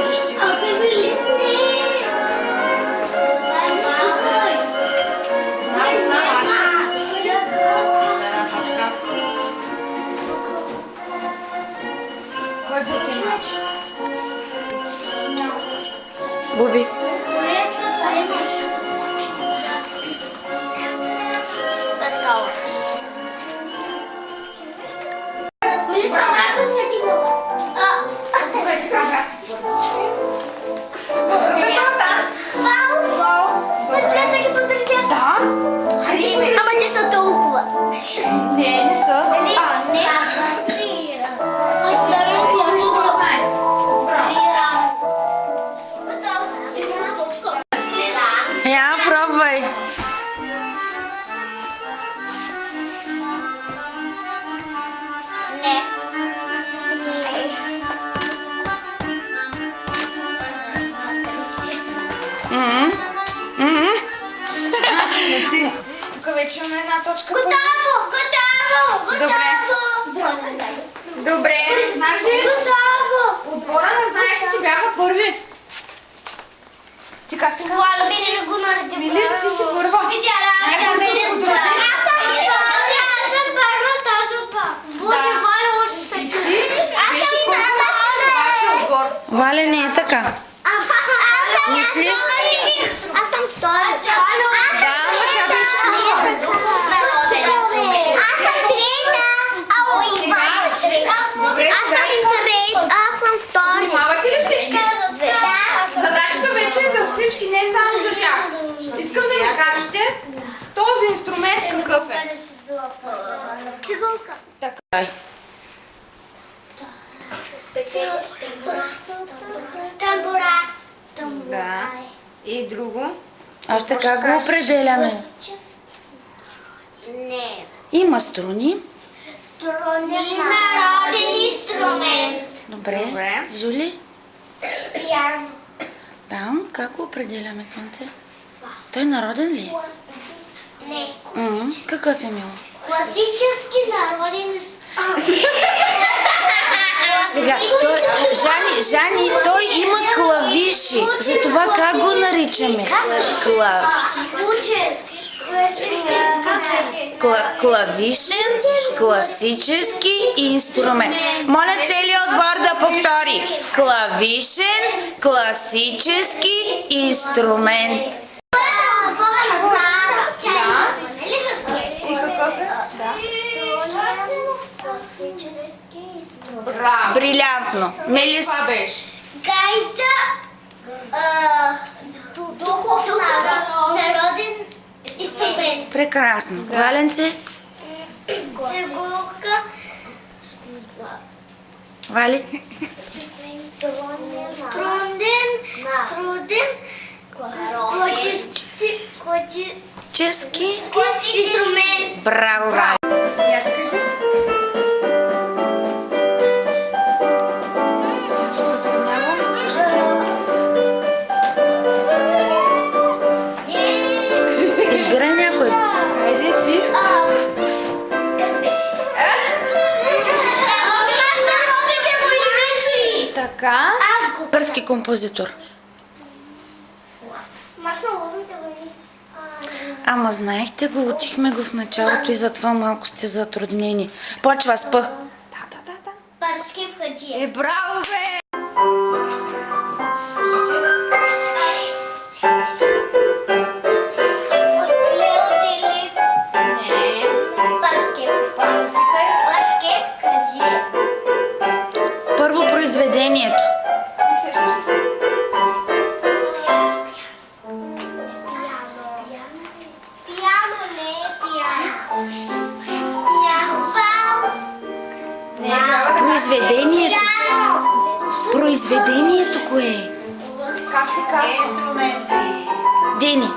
Държиш. Буби. Ама те са толкова. Не са. Я пробвай. Тук вече имаме една точка. Готово! Добре, значи отбора на знаеш, че ти бяха първи. Ти как се казва? Милис, ти си първа. Валя не е така. Мисли? Аз съм втора. Да, но тя беше първа. Аз съм трета. Аз съм втора. Внимавате ли всички? Задачата вече е за всички, не само за тях. Искам да ми кажете този инструмент какъв е. Цигулка. Ай. Тамбура. Да. И друго. Още как го определяме? Не. Има струни. Струни народен инструмент. Добре. Добре. Жули? Пиано. Там, как го определяме, Слънце? Той народен ли е? Не. Какъв е, Мило? Класически народен инструмент. Сега, Жани, той има клавиши. Затова как го наричаме? Клавишен, класически инструмент. Моля целият отбор да повтори. Клавишен, класически инструмент. И какъв е? Да. Браво. Брилянтно. Мелис. Това беше. Гайда. Духов народен инструмент. Прекрасно. Валенце. Цигулка. Вали. Труден. Чески. Инструмент. Браво, Вали. Я ти кажи. Тя се затруднява. Кажи ти. Избирай някой. Хайде ти. Така. Български композитор. Ама знаехте го, учихме го в началото и затова малко сте затруднени. Почва с П. Да. Парски в хаджия. Браво, бе! Първо произведението. Произведението. Произведението кое е? Как се казва? Дени.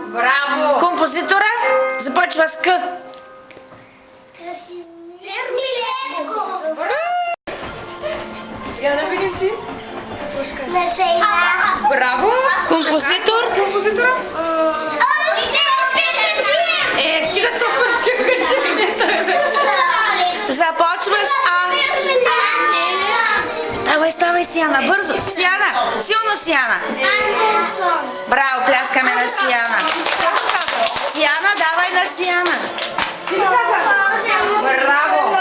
Браво! Композитора започва с К. Я да видим ти. Браво! Композитор. Композитора? Стига с този пършки качи. Започва с А. Сияна, бързо. Сияна, силно Сияна. Андерсон. Браво, пляскаме на Сияна. Сияна, давай на Сияна. Ти ли каза? Браво!